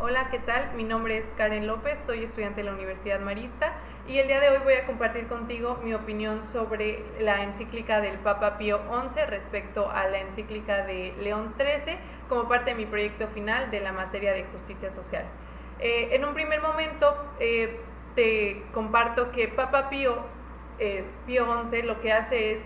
Hola, ¿qué tal? Mi nombre es Karen López, soy estudiante de la Universidad Marista y el día de hoy voy a compartir contigo mi opinión sobre la encíclica del Papa Pío XI respecto a la encíclica de León XIII como parte de mi proyecto final de la materia de justicia social. En un primer momento te comparto que Papa Pío XI lo que hace es,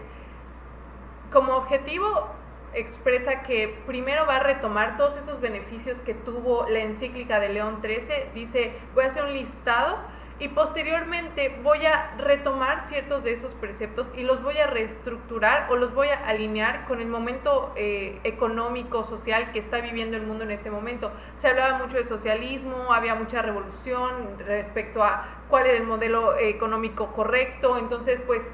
como objetivo, expresa que primero va a retomar todos esos beneficios que tuvo la encíclica de León XIII. Dice, voy a hacer un listado y posteriormente voy a retomar ciertos de esos preceptos y los voy a reestructurar o los voy a alinear con el momento económico, social que está viviendo el mundo en este momento. Se hablaba mucho de socialismo, había mucha revolución respecto a cuál era el modelo económico correcto, entonces pues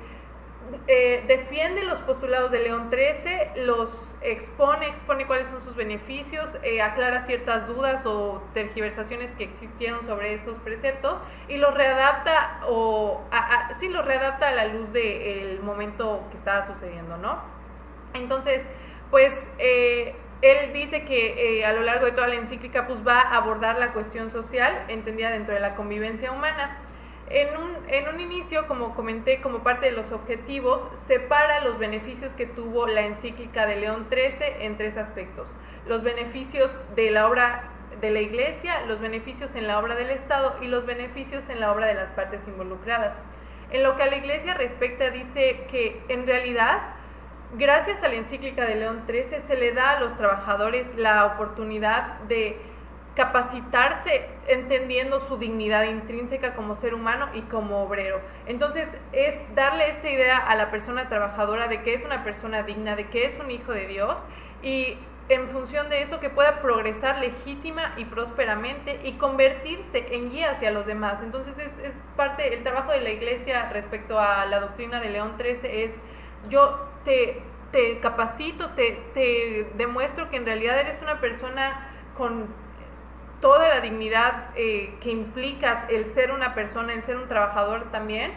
defiende los postulados de León XIII, los expone cuáles son sus beneficios, aclara ciertas dudas o tergiversaciones que existieron sobre esos preceptos y los readapta los readapta a la luz del momento que estaba sucediendo, ¿no? Entonces, pues él dice que a lo largo de toda la encíclica pues va a abordar la cuestión social entendida dentro de la convivencia humana. En un inicio, como comenté, como parte de los objetivos, separa los beneficios que tuvo la encíclica de León XIII en tres aspectos: los beneficios de la obra de la Iglesia, los beneficios en la obra del Estado y los beneficios en la obra de las partes involucradas. En lo que a la Iglesia respecta, dice que en realidad, gracias a la encíclica de León XIII, se le da a los trabajadores la oportunidad de capacitarse entendiendo su dignidad intrínseca como ser humano y como obrero. Entonces es darle esta idea a la persona trabajadora de que es una persona digna, de que es un hijo de Dios y en función de eso que pueda progresar legítima y prósperamente y convertirse en guía hacia los demás. Entonces es parte, el trabajo de la Iglesia respecto a la doctrina de León XIII es: yo te capacito, te demuestro que en realidad eres una persona con toda la dignidad que implica el ser una persona, el ser un trabajador también,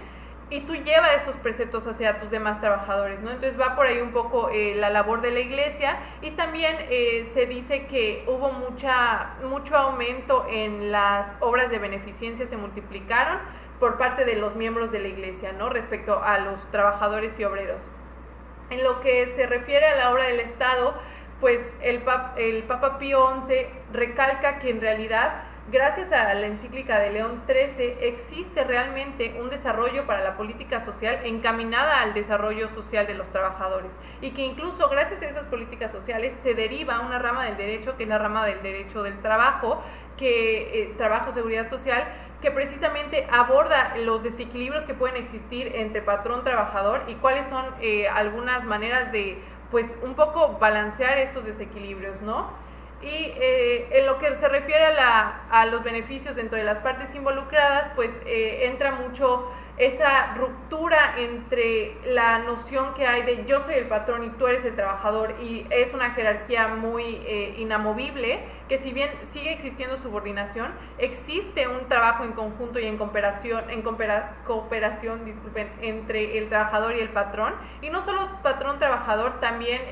y tú llevas estos preceptos hacia tus demás trabajadores, ¿no? Entonces va por ahí un poco la labor de la Iglesia, y también se dice que hubo mucho aumento en las obras de beneficencia, se multiplicaron por parte de los miembros de la Iglesia, ¿no? Respecto a los trabajadores y obreros. En lo que se refiere a la obra del Estado, pues el Papa Pío XI recalca que en realidad, gracias a la encíclica de León XIII, existe realmente un desarrollo para la política social encaminada al desarrollo social de los trabajadores, y que incluso gracias a esas políticas sociales se deriva una rama del derecho, que es la rama del derecho del trabajo, trabajo, seguridad social, que precisamente aborda los desequilibrios que pueden existir entre patrón-trabajador y cuáles son algunas maneras de, pues, un poco balancear estos desequilibrios, ¿no? Y en lo que se refiere a los beneficios dentro de las partes involucradas, pues entra mucho esa ruptura entre la noción que hay de yo soy el patrón y tú eres el trabajador, y es una jerarquía muy inamovible, que si bien sigue existiendo subordinación, existe un trabajo en conjunto y en cooperación entre el trabajador y el patrón, y no solo patrón-trabajador, también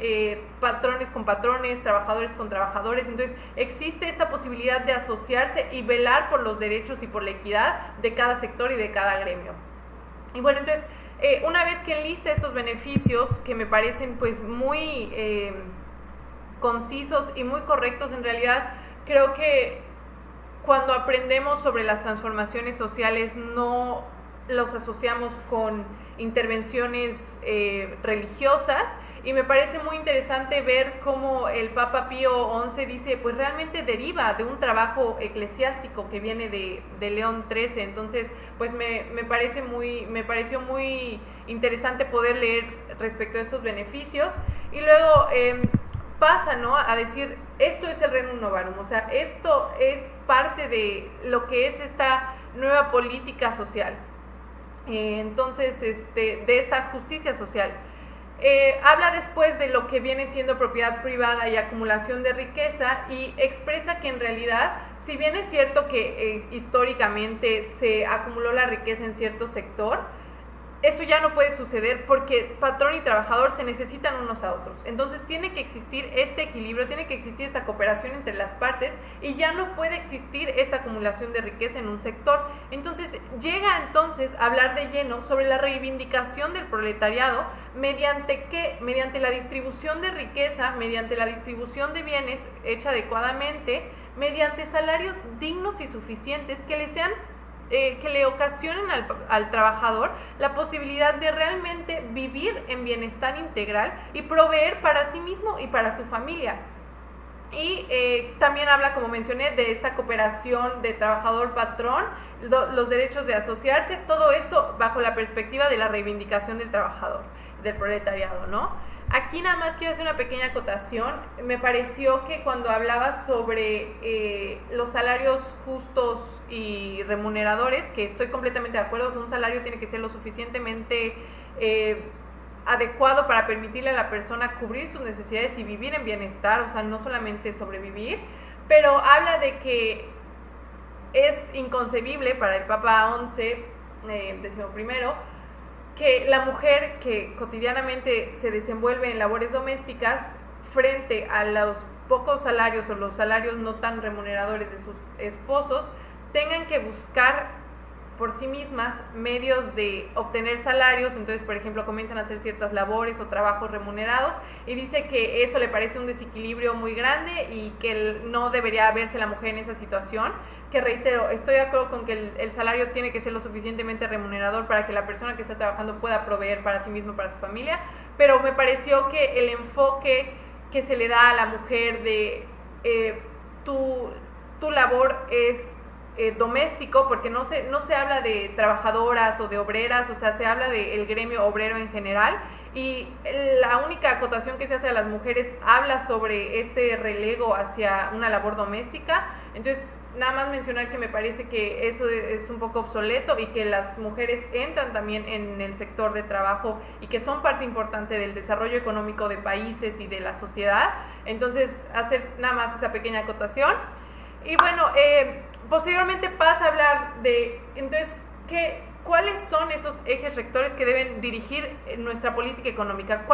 patrones con patrones, trabajadores con trabajadores. Entonces existe esta posibilidad de asociarse y velar por los derechos y por la equidad de cada sector y de cada gremio. Y bueno, entonces, una vez que enlista estos beneficios, que me parecen pues muy concisos y muy correctos, en realidad creo que cuando aprendemos sobre las transformaciones sociales no los asociamos con intervenciones religiosas, y me parece muy interesante ver cómo el Papa Pío XI dice, pues realmente deriva de un trabajo eclesiástico que viene de León XIII. Entonces, pues me pareció muy interesante poder leer respecto a estos beneficios, y luego pasa, ¿no?, a decir, esto es el Rerum Novarum, o sea, esto es parte de lo que es esta nueva política social. Entonces, de esta justicia social. Habla después de lo que viene siendo propiedad privada y acumulación de riqueza, y expresa que en realidad, si bien es cierto que históricamente se acumuló la riqueza en cierto sector, eso ya no puede suceder porque patrón y trabajador se necesitan unos a otros. Entonces tiene que existir este equilibrio, tiene que existir esta cooperación entre las partes y ya no puede existir esta acumulación de riqueza en un sector. Entonces llega entonces a hablar de lleno sobre la reivindicación del proletariado mediante ¿qué? Mediante la distribución de riqueza, mediante la distribución de bienes hecha adecuadamente, mediante salarios dignos y suficientes que le sean que le ocasionen al trabajador la posibilidad de realmente vivir en bienestar integral y proveer para sí mismo y para su familia. Y también habla, como mencioné, de esta cooperación de trabajador-patrón, los derechos de asociarse, todo esto bajo la perspectiva de la reivindicación del trabajador, del proletariado, ¿no? Aquí nada más quiero hacer una pequeña acotación. Me pareció que cuando hablaba sobre los salarios justos y remuneradores, que estoy completamente de acuerdo, un salario tiene que ser lo suficientemente adecuado para permitirle a la persona cubrir sus necesidades y vivir en bienestar, o sea, no solamente sobrevivir, pero habla de que es inconcebible para el Papa 11, 11º, que la mujer que cotidianamente se desenvuelve en labores domésticas frente a los pocos salarios o los salarios no tan remuneradores de sus esposos tengan que buscar por sí mismas medios de obtener salarios. Entonces, por ejemplo, comienzan a hacer ciertas labores o trabajos remunerados y dice que eso le parece un desequilibrio muy grande y que no debería verse la mujer en esa situación, que reitero, estoy de acuerdo con que el salario tiene que ser lo suficientemente remunerador para que la persona que está trabajando pueda proveer para sí mismo y para su familia, pero me pareció que el enfoque que se le da a la mujer de tu labor es doméstico, porque no se habla de trabajadoras o de obreras, o sea, se habla del gremio obrero en general, y la única acotación que se hace a las mujeres habla sobre este relego hacia una labor doméstica. Entonces, nada más mencionar que me parece que eso es un poco obsoleto y que las mujeres entran también en el sector de trabajo y que son parte importante del desarrollo económico de países y de la sociedad. Entonces, hacer nada más esa pequeña acotación. Y bueno, posteriormente pasa a hablar de, entonces, ¿cuáles son esos ejes rectores que deben dirigir nuestra política económica?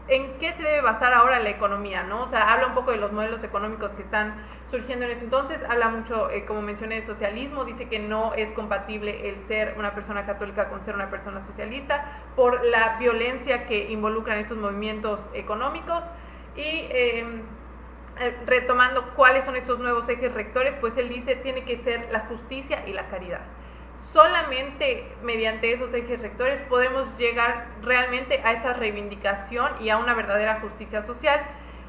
¿En qué se debe basar ahora la economía, ¿no? O sea, habla un poco de los modelos económicos que están surgiendo en ese entonces, habla mucho, como mencioné, de socialismo, dice que no es compatible el ser una persona católica con ser una persona socialista por la violencia que involucran estos movimientos económicos. Y retomando cuáles son estos nuevos ejes rectores, pues él dice tiene que ser la justicia y la caridad. Solamente mediante esos ejes rectores podemos llegar realmente a esa reivindicación y a una verdadera justicia social.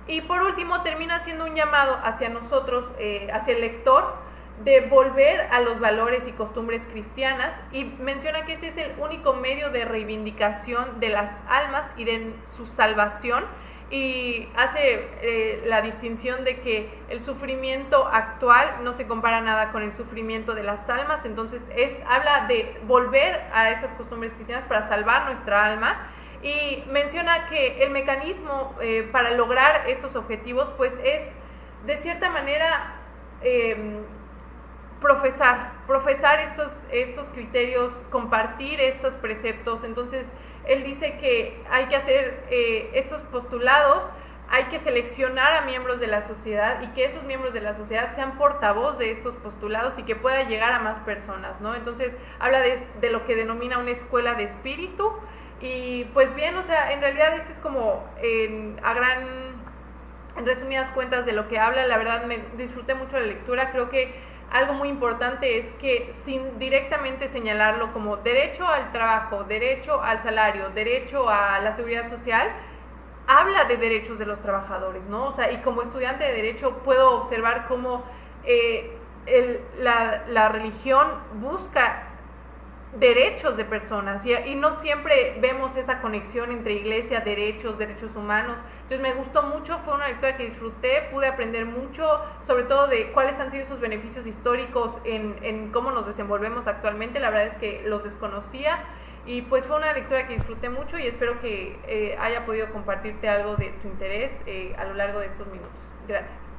Y por último termina haciendo un llamado hacia nosotros, hacia el lector, de volver a los valores y costumbres cristianas, y menciona que este es el único medio de reivindicación de las almas y de su salvación, y hace la distinción de que el sufrimiento actual no se compara nada con el sufrimiento de las almas. Entonces habla de volver a estas costumbres cristianas para salvar nuestra alma, y menciona que el mecanismo para lograr estos objetivos pues es de cierta manera profesar estos criterios, compartir estos preceptos. Entonces él dice que hay que hacer estos postulados, hay que seleccionar a miembros de la sociedad y que esos miembros de la sociedad sean portavoz de estos postulados y que pueda llegar a más personas, ¿no? Entonces habla de lo que denomina una escuela de espíritu. Y pues bien, o sea, en realidad este es como en resumidas cuentas de lo que habla. La verdad me disfruté mucho la lectura. Creo que algo muy importante es que, sin directamente señalarlo como derecho al trabajo, derecho al salario, derecho a la seguridad social, habla de derechos de los trabajadores, ¿no? O sea, y como estudiante de derecho puedo observar cómo la religión busca derechos de personas y no siempre vemos esa conexión entre iglesia, derechos humanos. Entonces me gustó mucho, fue una lectura que disfruté, pude aprender mucho, sobre todo de cuáles han sido sus beneficios históricos en cómo nos desenvolvemos actualmente. La verdad es que los desconocía y pues fue una lectura que disfruté mucho y espero que haya podido compartirte algo de tu interés a lo largo de estos minutos. Gracias.